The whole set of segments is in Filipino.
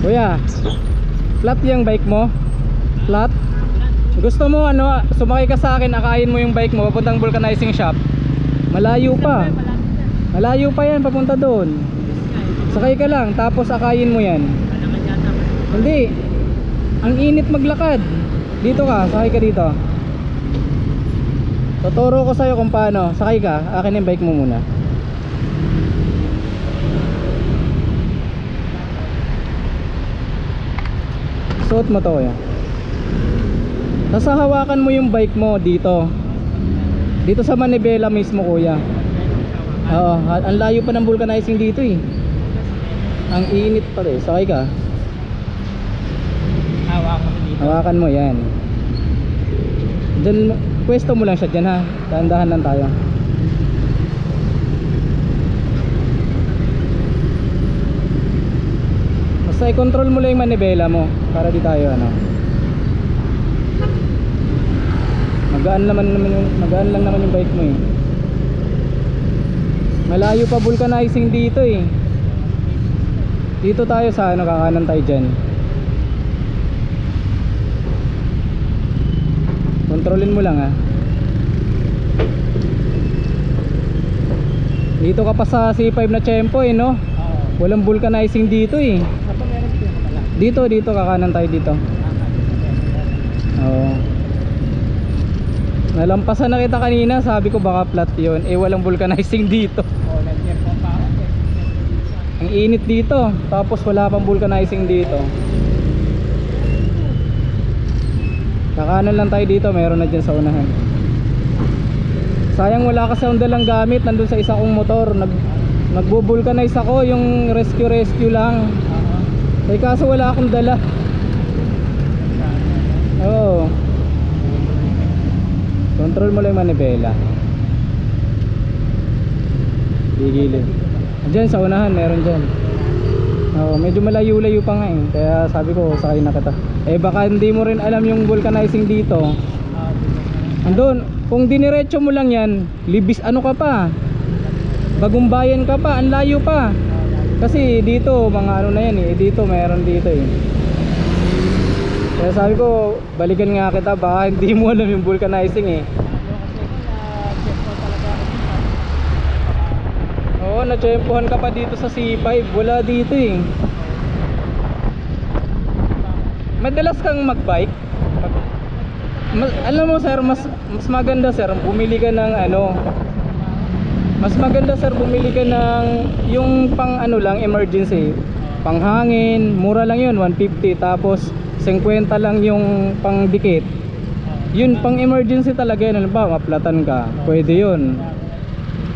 Kuya, flat yung bike mo? Flat? Gusto mo ano, sumakay ka sa akin, akayin mo yung bike mo papuntang vulcanizing shop. Malayo pa. Malayo pa yan papunta doon. Sakay ka lang tapos akayin mo yan. Hindi. Ang init maglakad. Dito ka, sakay ka dito. Tuturo ko sa'yo kung paano. Sakay ka, akin yung bike mo muna. Suot mo to kuya. Tapos hawakan mo yung bike mo dito. Dito sa manibela mismo kuya. Oo, ang layo pa ng vulcanizing dito eh. Ang init pa rin. Sakay ka. Hawakan mo yan. Diyan, pwesto mo lang siya dyan ha. Dahan-dahan lang tayo. Basta i-control mo lang yung manibela mo para di tayo ano. Magaan lang naman yung bike mo eh. Malayo pa vulcanizing dito eh. Dito tayo sa ano, kakanan tayo dyan. Kontrolin mo lang ha. Dito ka pa sa C5 na Tiempo eh no. Walang vulcanizing dito eh. Dito kakanan tayo dito. Oo. Nalampasan na kita kanina, sabi ko baka flat yun. Eh walang vulcanizing dito. Ang init dito, tapos wala pang vulcanizing dito. Kakanan lang tayo dito, meron na dyan sa unahan. Sayang wala kasi akong dalang gamit, nandun sa isa kong motor. Nagbo-vulcanize ako, yung rescue lang. Eh kaso wala akong dala. Oo. Control mo lang yung manibela. Gigilid. Diyan sa unahan meron dyan. Oo, medyo malayo-layo pa nga eh. Kaya sabi ko sakay na kita. Eh baka hindi mo rin alam yung vulcanizing dito. Andun, kung diniretso mo lang yan, libis ano ka pa, Bagumbayan ka pa, ang layo pa. Kasi dito mga ano na yan eh. Dito meron dito eh. Kaya sabi ko balikan nga kita, baka hindi mo alam yung vulcanizing eh. Oo, na-tsempohan ka pa dito sa C5. Wala dito eh. Madalas kang magbike? Alam mo sir, mas maganda sir, bumili ka ng ano. Mas maganda sir, bumili ka ng yung pang ano lang, emergency. Panghangin, mura lang yun, 150. Tapos 50 lang yung pang dikit. Yun, pang emergency talaga yun. Ano ba, maplatan ka, pwede yun.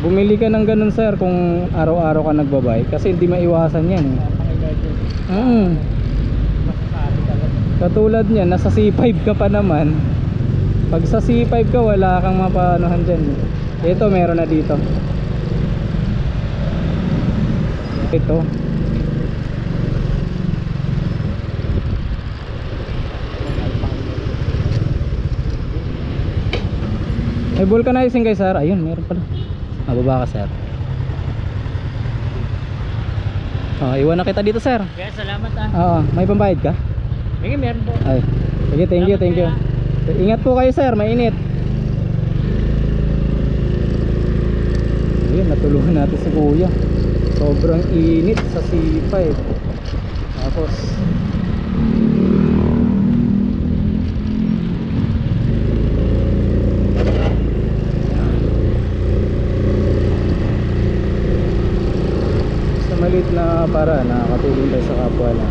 Bumili ka ng ganun sir kung araw-araw ka nagbabike. Kasi hindi maiwasan yan eh. Katulad niyan, nasa C5 ka pa naman. Pag sa C5 ka, wala kang mapaanuhan dyan. Ito, meron na dito. Ito. May vulcanizing guys sir. Ayun, meron pala. Mababa ka sir. Iwan na kita dito sir. Kaya salamat Oo, may pambayad ka? Sige, meron po. Ay, sige, thank you. Ingat po kayo sir, mainit. Ayun, natulungan natin si kuya. Sobrang init sa C5. Tapos sa maliit na para nakakatulong tayo sa kapwa na